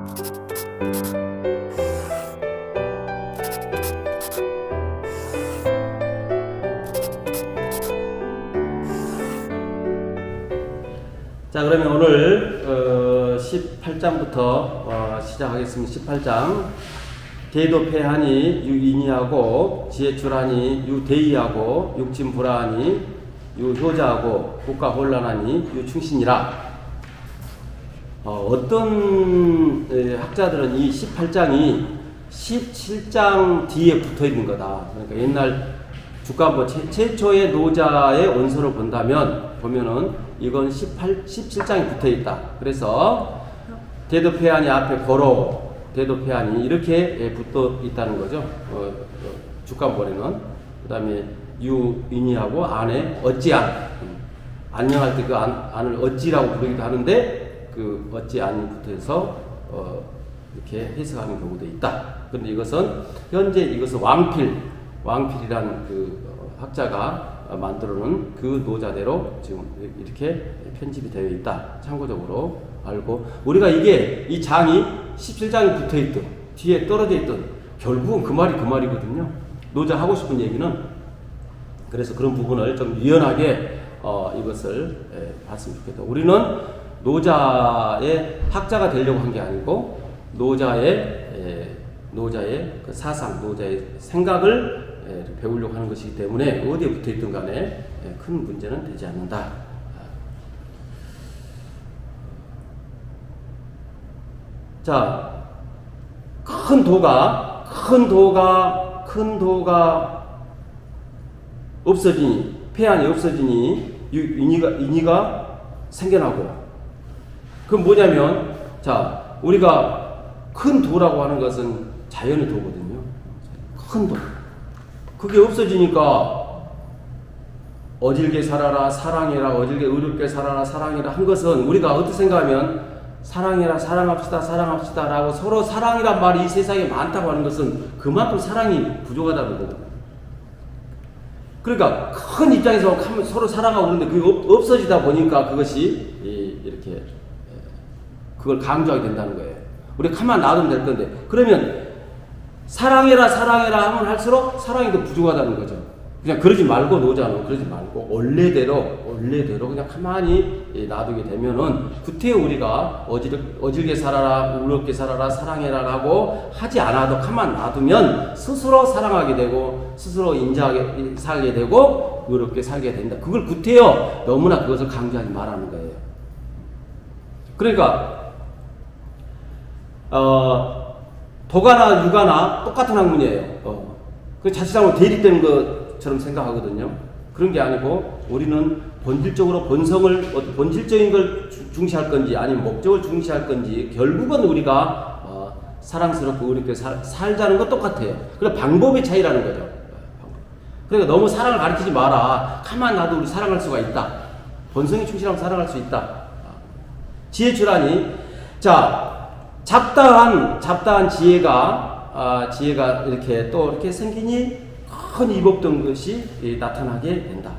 자, 그러면 오늘 18장부터 시작하겠습니다. 18장 대도폐하니 유인이하고 지혜출하니 유대의하고 육진불하니 유효자하고 국가혼란하니 유충신이라. 어떤 학자들은 이 18장이 17장 뒤에 붙어 있는 거다. 그러니까 옛날 주간보 최초의 노자의 원서를 보면은 이건 17장이 붙어 있다. 그래서 대도폐하니 앞에 고로 대도폐하니 이렇게 붙어 있다는 거죠. 주간본에는. 그 다음에 유인이하고 안에 어찌안, 안녕할 때 그 안을 어찌라고 부르기도 하는데 그 어찌안이 붙어서 이렇게 해석하는 경우도 있다. 그런데 이것은 현재 이것은 왕필이라는 그 학자가 만들어놓은 그 노자대로 지금 이렇게 편집이 되어 있다. 참고적으로 알고, 우리가 이 장이 17장이 붙어 있든 뒤에 떨어져 있든 결국은 그 말이거든요. 노자 하고 싶은 얘기는. 그래서 그런 부분을 좀 유연하게 이것을 봤으면 좋겠다. 우리는 노자의 학자가 되려고 한 게 아니고 노자의 그 사상, 노자의 생각을 배우려고 하는 것이기 때문에 어디에 붙어있든 간에 큰 문제는 되지 않는다. 자, 큰 도가 없어지니, 폐안이 없어지니 인이가 생겨나고. 그건 뭐냐면, 자, 우리가 큰 도라고 하는 것은 자연의 도거든요. 큰 도. 그게 없어지니까 어질게 살아라, 사랑해라, 어질게 의롭게 살아라, 사랑해라 한 것은 우리가 어떻게 생각하면 사랑해라, 사랑합시다 라고 서로 사랑이란 말이 이 세상에 많다고 하는 것은 그만큼 사랑이 부족하다는 거거든요. 그러니까 큰 입장에서 서로 사랑하고 그러는데 그게 없어지다 보니까 그것이 이렇게 그걸 강조하게 된다는 거예요. 우리가 가만 놔두면 될 건데, 그러면 사랑해라 하면 할수록 사랑이 더 부족하다는 거죠. 그냥 그러지 말고, 노자는 그러지 말고 원래대로 그냥 가만히 놔두게 되면은 구태여 우리가 어질게 살아라, 의롭게 살아라, 사랑해라 하고 하지 않아도 가만 놔두면 스스로 사랑하게 되고 스스로 인자하게 살게 되고 의롭게 살게 된다. 그걸 구태여 너무나 그것을 강조하지 말라는 거예요. 그러니까 도가나 육아나 똑같은 학문이에요. 그 자칫하면 대립되는 것처럼 생각하거든요. 그런 게 아니고 우리는 본질적으로 본질적인 걸 중시할 건지 아니면 목적을 중시할 건지 결국은 우리가 사랑스럽고 의롭게 살자는 건 똑같아요. 그래 방법의 차이라는 거죠. 그러니까 너무 사랑을 가르치지 마라. 가만 놔도 우리 사랑할 수가 있다. 본성이 충실하면 사랑할 수 있다. 지혜출하니, 자, 잡다한 지혜가 이렇게 생기니 큰 이법된 것이 나타나게 된다.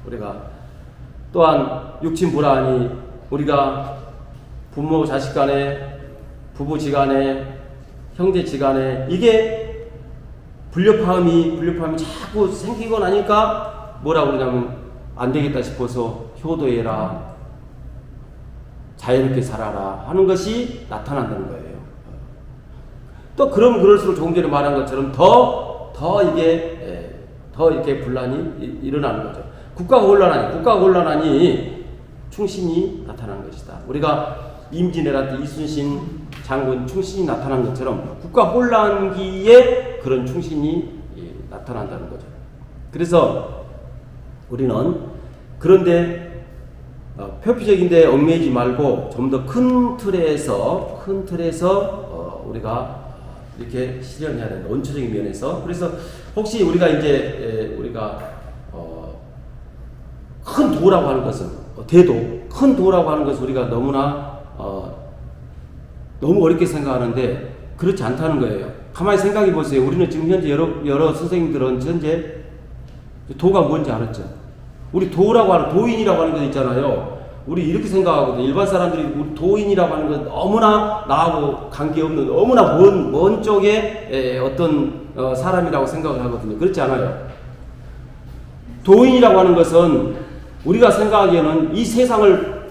우리가 또한 육친불하니, 우리가 부모 자식 간에, 부부 지간에, 형제 지간에 이게 불협화음이 자꾸 생기고 나니까 뭐라고 그러냐면 안 되겠다 싶어서 효도해라, 자유롭게 살아라 하는 것이 나타난다는 거예요. 또 그럴수록 조금 전에 말한 것처럼 더 이렇게 분란이 일어나는 거죠. 국가가 혼란하니 충신이 나타나는 것이다. 우리가 임진왜란 때 이순신 장군 충신이 나타난 것처럼 국가 혼란기에 그런 충신이 나타난다는 거죠. 그래서 우리는 그런데 표피적인데 얽매이지 말고 좀 더 큰 틀에서 우리가 이렇게 실현해야 된다. 원초적인 면에서. 그래서 혹시 우리가 이제 큰 도라고 하는 것은 큰 도라고 하는 것은 우리가 너무나 너무 어렵게 생각하는데 그렇지 않다는 거예요. 가만히 생각해 보세요. 우리는 지금 현재 여러 선생님들은 현재 도가 뭔지 알았죠? 우리 도라고 하는, 도인이라고 하는 거 있잖아요. 우리 이렇게 생각하거든요. 일반 사람들이 우리 도인이라고 하는 건 너무나 나하고 관계없는 너무나 먼 쪽에 어떤 사람이라고 생각을 하거든요. 그렇지 않아요. 도인이라고 하는 것은 우리가 생각하기에는 이 세상을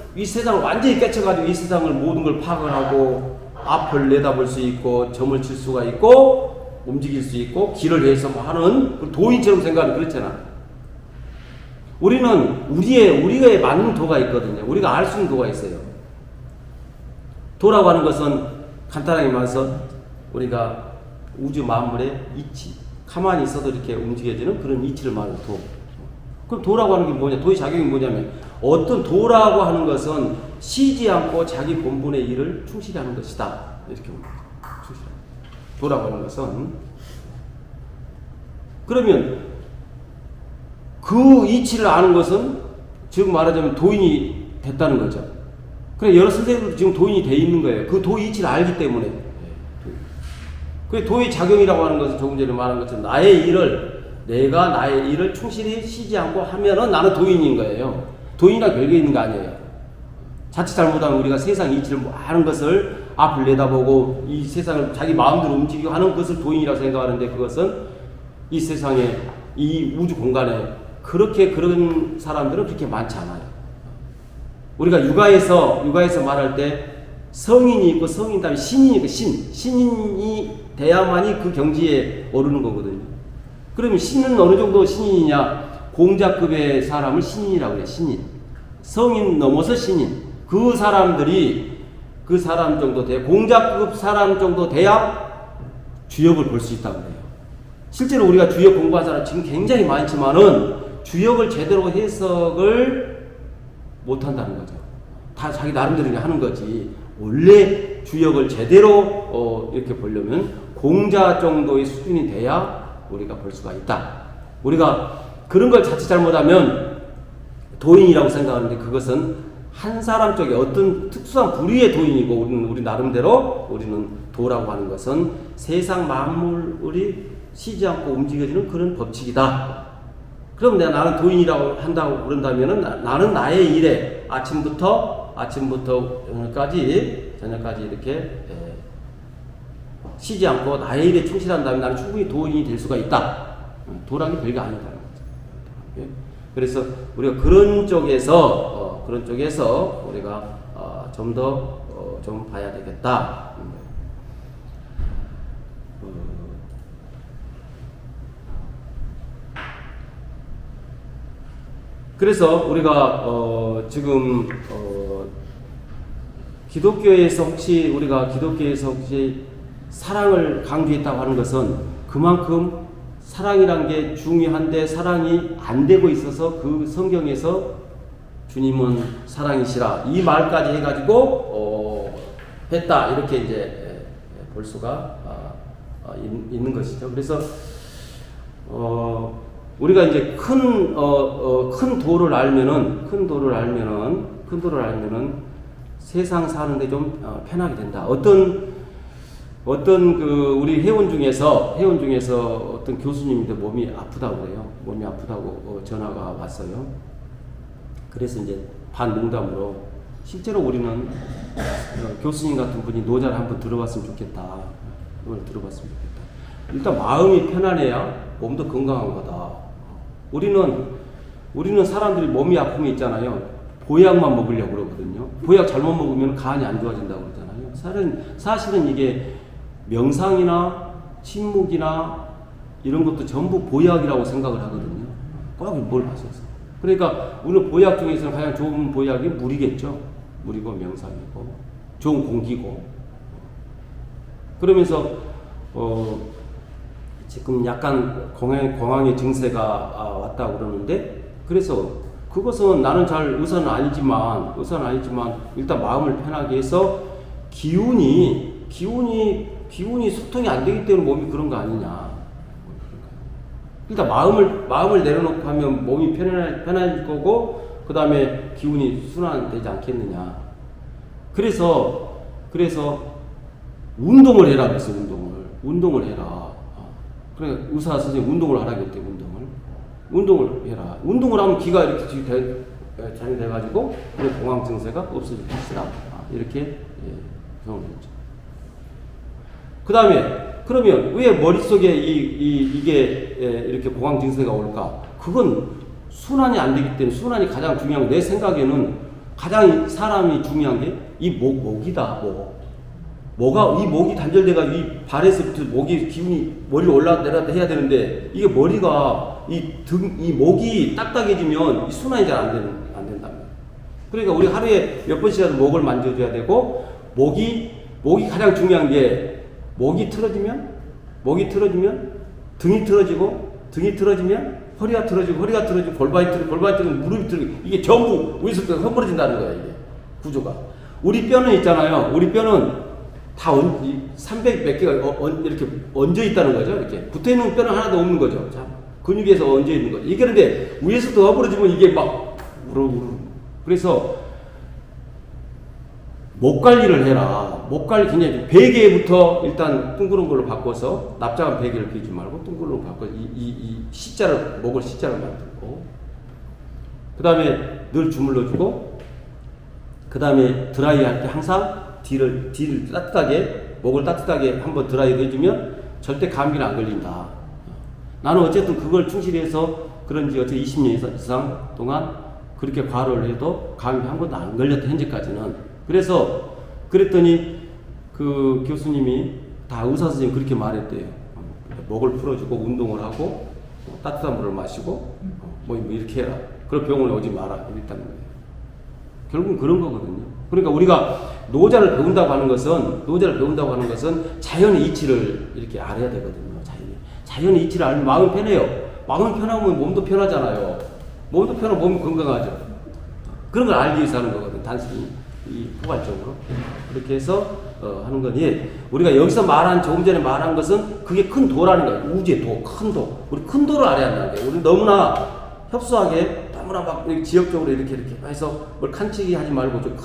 완전히 깨쳐가지고 이 세상을 모든 걸 파악을 하고 앞을 내다볼 수 있고 점을 칠 수가 있고 움직일 수 있고 길을 해서 하는 도인처럼 생각하면 그렇잖아. 우리는 우리가 맞는 도가 있거든요. 우리가 알 수 있는 도가 있어요. 도라고 하는 것은 간단하게 말해서 우리가 우주 만물의 이치, 가만히 있어도 이렇게 움직여지는 그런 이치를 말하는 도. 그럼 도라고 하는 게 뭐냐? 도의 작용이 뭐냐면 어떤 도라고 하는 것은 쉬지 않고 자기 본분의 일을 충실히 하는 것이다. 이렇게 봅니다. 도라고 하는 것은 그러면 그 이치를 아는 것은 지금 말하자면 도인이 됐다는 거죠. 그래 여러 선생님들도 지금 도인이 돼 있는 거예요. 그 도 이치를 알기 때문에. 그 도의 작용이라고 하는 것은 조금 전에 말한 것처럼 내가 나의 일을 충실히 쉬지 않고 하면은 나는 도인인 거예요. 도인이랑 별개 있는 거 아니에요. 자칫 잘못하면 우리가 세상 이치를 하는 것을 앞을 내다보고 이 세상을 자기 마음대로 움직이고 하는 것을 도인이라고 생각하는데 그것은 이 세상에 이 우주 공간에 그런 사람들은 그렇게 많지 않아요. 우리가 육아에서 말할 때 성인이 있고 성인 다음에 신인이 있고 신인이 돼야만이 그 경지에 오르는 거거든요. 그러면 신은 어느 정도 신인이냐? 공자급의 사람을 신인이라고 그래요. 신인. 성인 넘어서 신인. 그 사람들이 그 사람 정도 돼야 공자급 사람 정도 돼야 주역을 볼 수 있다고 그래요. 실제로 우리가 주역 공부한 사람 지금 굉장히 많지만은 주역을 제대로 해석을 못한다는 거죠. 다 자기 나름대로 하는 거지. 원래 주역을 제대로 이렇게 보려면 공자 정도의 수준이 돼야 우리가 볼 수가 있다. 우리가 그런 걸 자칫 잘못하면 도인이라고 생각하는데 그것은 한 사람 쪽에 어떤 특수한 부류의 도인이고 우리 나름대로 우리는 도라고 하는 것은 세상 만물이 쉬지 않고 움직여지는 그런 법칙이다. 그럼 나는 도인이라고 한다고 그런다면은 나는 나의 일에 아침부터 저녁까지 이렇게 쉬지 않고 나의 일에 충실한다면 나는 충분히 도인이 될 수가 있다. 도라는 게 별게 아니다는 거죠. 그래서 우리가 그런 쪽에서 우리가 좀 더 좀 봐야 되겠다. 그래서 우리가 지금 기독교에서 혹시 사랑을 강조했다고 하는 것은 그만큼 사랑이란 게 중요한데 사랑이 안 되고 있어서 그 성경에서 주님은 사랑이시라 이 말까지 해가지고 했다 이렇게 이제 볼 수가 있는 것이죠. 그래서 우리가 이제 큰 도를 알면은 세상 사는데 좀 편하게 된다. 어떤 우리 회원 중에서 어떤 교수님인데 몸이 아프다고 그래요. 몸이 아프다고 전화가 왔어요. 그래서 이제 반농담으로 실제로 우리는 교수님 같은 분이 노자를 한번 들어봤으면 좋겠다. 오늘 들어봤으면 좋겠다. 일단 마음이 편안해야 몸도 건강한 거다. 우리는 사람들이 몸이 아픔이 있잖아요. 보약만 먹으려고 그러거든요. 보약 잘못 먹으면 간이 안 좋아진다고 그러잖아요. 사실은 이게 명상이나 침묵이나 이런 것도 전부 보약이라고 생각을 하거든요. 꼭 뭘 봤었어. 그러니까 우리는 보약 중에서는 가장 좋은 보약이 물이겠죠. 물이고 명상이고 좋은 공기고. 그러면서 지금 약간 공황의 증세가 왔다고 그러는데 그래서 그것은 나는 의사는 아니지만 일단 마음을 편하게 해서 기운이 소통이 안 되기 때문에 몸이 그런 거 아니냐. 일단 마음을 내려놓고 하면 몸이 편해질 거고 그 다음에 기운이 순환되지 않겠느냐. 그래서 운동을 해라 그랬어요. 운동을 해라. 그래 의사 선생님 운동을 하라고 했대. 운동을 해라. 운동을 하면 기가 이렇게 장애돼가지고 공황 증세가 없어질 것이다. 이렇게 표현을 했죠. 그 다음에 그러면 왜 머릿속에 이게 이렇게 공황 증세가 올까? 그건 순환이 안 되기 때문에 순환이 가장 중요한 내 생각에는 가장 사람이 중요한 게 이 목이다. 뭐가 이 목이 단절돼가지고 이 발에서부터 목이 기운이 머리로 올라갔다 내려갔다 해야 되는데 이게 머리가 이 목이 딱딱해지면 이 순환이 잘 안 된답니다. 그러니까 우리 하루에 몇 번씩이라도 목을 만져줘야 되고 목이 가장 중요한 게 목이 틀어지면 등이 틀어지면 허리가 틀어지고 골반이 틀어지고 무릎이 틀어지고 이게 전부 위에서부터 허물어진다는 거예요. 이게 구조가. 우리 뼈는 있잖아요. 우리 뼈는 다 300 몇 개가 이렇게 얹어 있다는 거죠. 이렇게 붙어 있는 뼈는 하나도 없는 거죠. 자, 근육에서 얹어 있는 거죠. 이게 그런데 위에서부터 허물어지면 이게 막 그래서 목 관리를 해라. 목 관리 굉장히 베개부터 일단 둥그런 걸로 바꿔서 납작한 베개를 끼지 말고 둥그런 걸로 바꿔서 이 C자를 목을 C자를 만들고 그 다음에 늘 주물러주고 그 다음에 드라이 할 때 항상 뒤를 따뜻하게 목을 따뜻하게 한번 드라이 해주면 절대 감기는 안 걸린다. 나는 어쨌든 그걸 충실히 해서 그런지 어쨌든 20년 이상 동안 그렇게 과로를 해도 감기 한 번도 안 걸렸다 현재까지는. 그래서 그랬더니 그 교수님이 다 의사 선생님 그렇게 말했대요. 목을 풀어주고 운동을 하고 따뜻한 물을 마시고 뭐 이렇게 해라. 그럼 병원에 오지 마라. 이랬다는 거예요. 결국은 그런 거거든요. 그러니까 우리가 노자를 배운다고 하는 것은 자연의 이치를 이렇게 알아야 되거든요. 자연의 이치를 알면 마음이 편해요. 마음이 편하면 몸도 편하잖아요. 몸도 편하면 몸이 건강하죠. 그런 걸 알기 위해서 하는 거거든요. 단순히 포괄적으로 그렇게 해서 하는 거니 우리가 여기서 조금 전에 말한 것은 그게 큰 도라는 거예요. 우주의 도, 큰 도. 우리 큰 도를 알아야 한다는 거예요. 우리 너무나 협소하게 너무나 막 지역적으로 이렇게 해서 뭘 칸치기 하지 말고 좀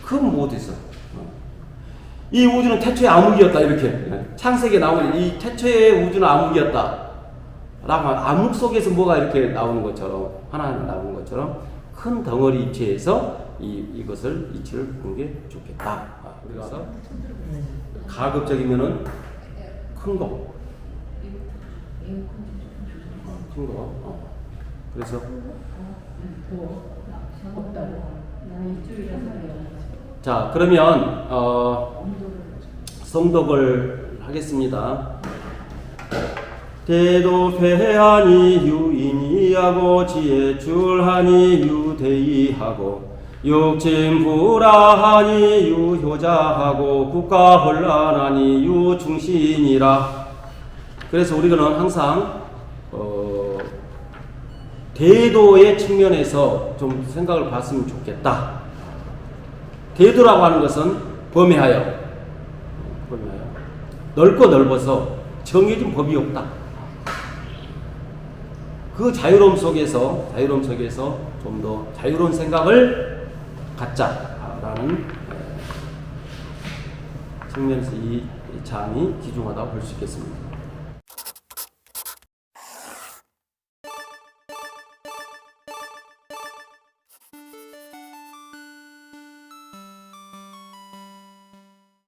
큰 모드에서 이 우주는 태초의 암흑이었다 이렇게 창세기에 나오는 이 태초의 우주는 암흑이었다 라고 암흑 속에서 뭐가 이렇게 나오는 것처럼 하나하나 나오는 것처럼 큰 덩어리 입체에서 이것을 이치를 보는 게 좋겠다. 그래서 가급적이면은 큰 거. 그래서 자 그러면 성독을 하겠습니다. 대도회하니 유인이하고 지혜줄하니 유대의하고 육진불하하니 유효자하고 국가혼란하니 유충신이라. 그래서 우리는 항상 대도의 측면에서 좀 생각을 봤으면 좋겠다. 대도라고 하는 것은 범위하여 넓고 넓어서 정해진 법이 없다. 그 자유로움 속에서 좀 더 자유로운 생각을 갖자라는 측면에서 이 잠이 귀중하다고 볼 수 있겠습니다.